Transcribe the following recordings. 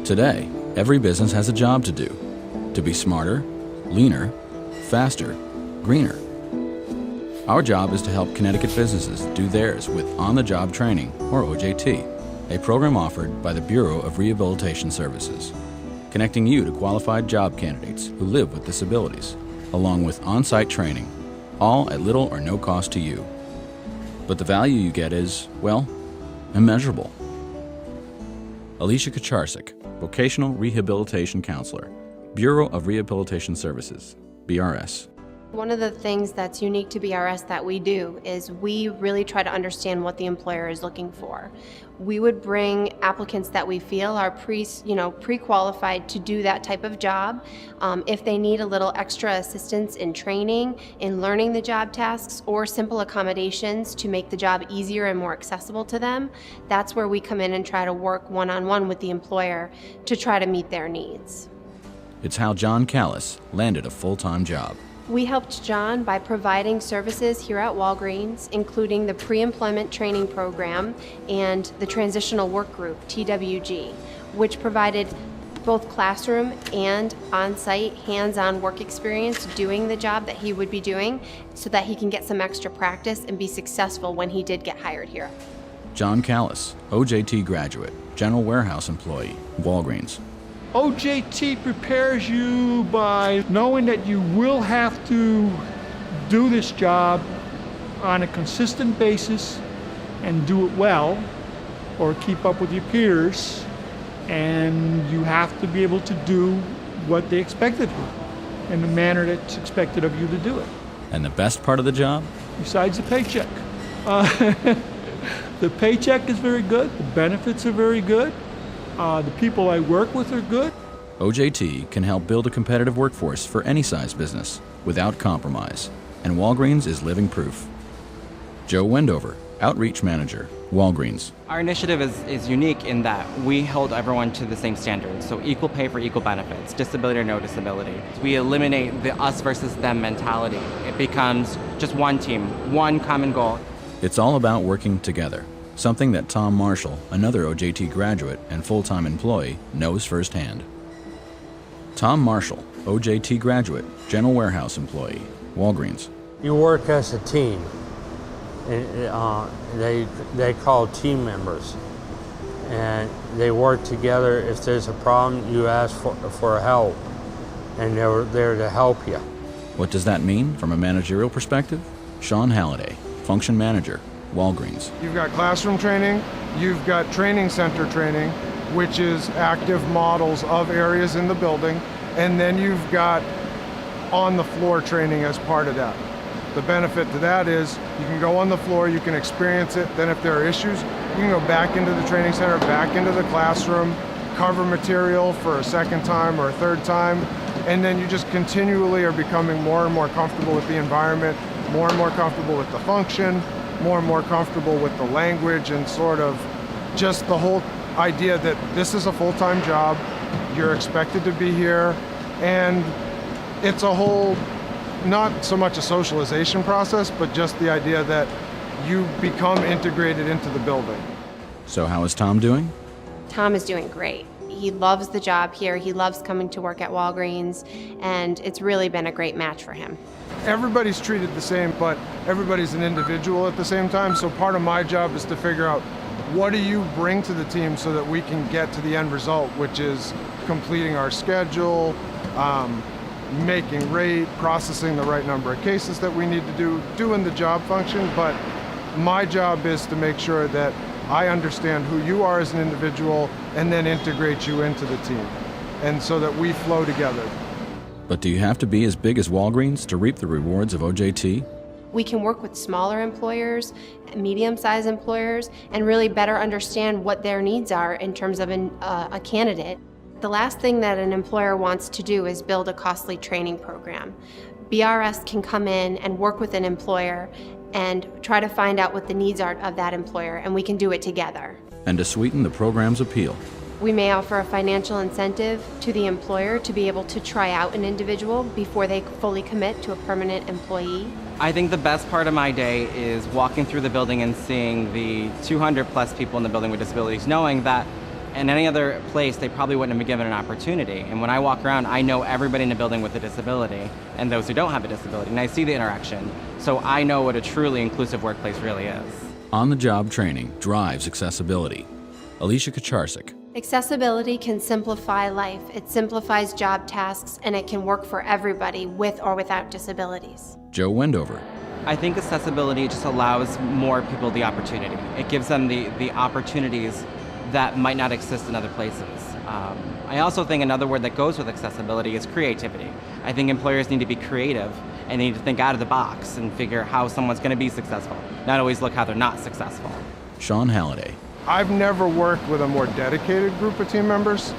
Today, every business has a job to do. To be smarter, leaner, faster, greener. Our job is to help Connecticut businesses do theirs with On-the-Job Training, or OJT, a program offered by the Bureau of Rehabilitation Services, connecting you to qualified job candidates who live with disabilities, along with on-site training, all at little or no cost to you. But the value you get is, well, immeasurable. Alicia Kacharsik, Vocational Rehabilitation Counselor, Bureau of Rehabilitation Services, BRS. One of the things that's unique to BRS that we do is we really try to understand what the employer is looking for. We would bring applicants that we feel are pre-qualified to do that type of job. If they need a little extra assistance in training, in learning the job tasks, or simple accommodations to make the job easier and more accessible to them, that's where we come in and try to work one-on-one with the employer to try to meet their needs. It's how John Callis landed a full-time job. We helped John by providing services here at Walgreens, including the pre-employment training program and the transitional work group, TWG, which provided both classroom and on-site hands-on work experience doing the job that he would be doing so that he can get some extra practice and be successful when he did get hired here. John Callis, OJT graduate, general warehouse employee, Walgreens. OJT prepares you by knowing that you will have to do this job on a consistent basis and do it well, or keep up with your peers, and you have to be able to do what they expect of you in the manner that's expected of you to do it. And the best part of the job? Besides the paycheck. The paycheck is very good, the benefits are very good. The people I work with are good. OJT can help build a competitive workforce for any size business without compromise, and Walgreens is living proof. Joe Wendover, Outreach Manager, Walgreens. Our initiative is unique in that we hold everyone to the same standards, so equal pay for equal benefits, disability or no disability. We eliminate the us versus them mentality. It becomes just one team, one common goal. It's all about working together. Something that Tom Marshall, another OJT graduate and full-time employee, knows firsthand. Tom Marshall, OJT graduate, general warehouse employee, Walgreens. You work as a team. They call team members. And they work together. If there's a problem, you ask for help. And they're there to help you. What does that mean from a managerial perspective? Sean Halliday, function manager, Walgreens. You've got classroom training, you've got training center training, which is active models of areas in the building, and then you've got on-the-floor training as part of that. The benefit to that is you can go on the floor, you can experience it, then if there are issues, you can go back into the training center, back into the classroom, cover material for a second time or a third time, and then you just continually are becoming more and more comfortable with the environment, more and more comfortable with the function, more and more comfortable with the language, and sort of just the whole idea that this is a full-time job, you're expected to be here, and it's a whole, not so much a socialization process, but just the idea that you become integrated into the building. So how is Tom doing? Tom is doing great. He loves the job here, he loves coming to work at Walgreens, and it's really been a great match for him. Everybody's treated the same, but everybody's an individual at the same time, so part of my job is to figure out what do you bring to the team so that we can get to the end result, which is completing our schedule, making rate, processing the right number of cases that we need to do, doing the job function, but my job is to make sure that I understand who you are as an individual and then integrate you into the team, and so that we flow together. But do you have to be as big as Walgreens to reap the rewards of OJT? We can work with smaller employers, medium-sized employers, and really better understand what their needs are in terms of a candidate. The last thing that an employer wants to do is build a costly training program. BRS can come in and work with an employer and try to find out what the needs are of that employer, and we can do it together. And to sweeten the program's appeal, we may offer a financial incentive to the employer to be able to try out an individual before they fully commit to a permanent employee. I think the best part of my day is walking through the building and seeing the 200 plus people in the building with disabilities, knowing that In any other place, they probably wouldn't have been given an opportunity. And when I walk around, I know everybody in the building with a disability and those who don't have a disability, and I see the interaction. So I know what a truly inclusive workplace really is. On-the-job training drives accessibility. Alicia Kacharsik. Accessibility can simplify life. It simplifies job tasks, and it can work for everybody with or without disabilities. Joe Wendover. I think accessibility just allows more people the opportunity. It gives them the opportunities that might not exist in other places. I also think another word that goes with accessibility is creativity. I think employers need to be creative and they need to think out of the box and figure how someone's going to be successful, not always look how they're not successful. Sean Halliday. I've never worked with a more dedicated group of team members.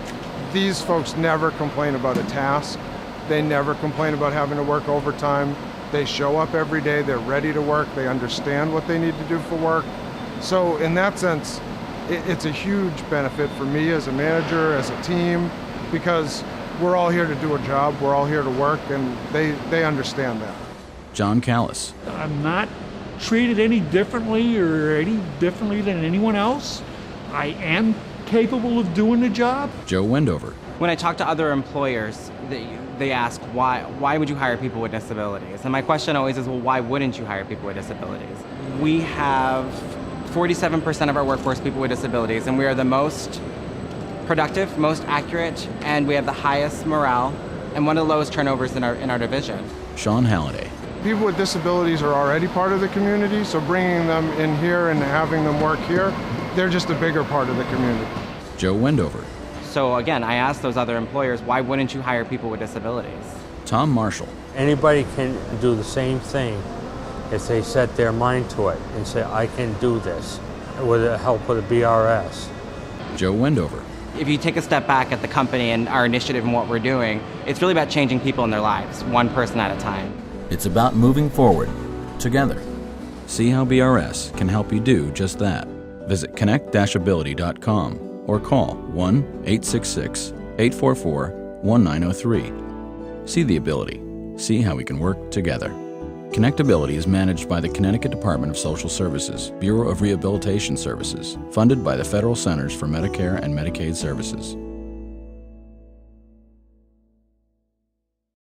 These folks never complain about a task. They never complain about having to work overtime. They show up every day, they're ready to work, they understand what they need to do for work. So in that sense, it's a huge benefit for me as a manager, as a team, because we're all here to do a job, we're all here to work, and they understand that. John Callis. I'm not treated any differently or any differently than anyone else. I am capable of doing the job. Joe Wendover. When I talk to other employers, they ask, why would you hire people with disabilities? And my question always is, well, why wouldn't you hire people with disabilities? We have 47% of our workforce people with disabilities, and we are the most productive, most accurate, and we have the highest morale and one of the lowest turnovers in our division. Sean Halliday. People with disabilities are already part of the community, so bringing them in here and having them work here, they're just a bigger part of the community. Joe Wendover. So again, I ask those other employers, why wouldn't you hire people with disabilities? Tom Marshall. Anybody can do the same thing if they set their mind to it and say, I can do this, with the help of the BRS. Joe Wendover. If you take a step back at the company and our initiative and what we're doing, it's really about changing people in their lives, one person at a time. It's about moving forward, together. See how BRS can help you do just that. Visit connect-ability.com or call 1-866-844-1903. See the ability. See how we can work together. Connectability is managed by the Connecticut Department of Social Services, Bureau of Rehabilitation Services, funded by the Federal Centers for Medicare and Medicaid Services.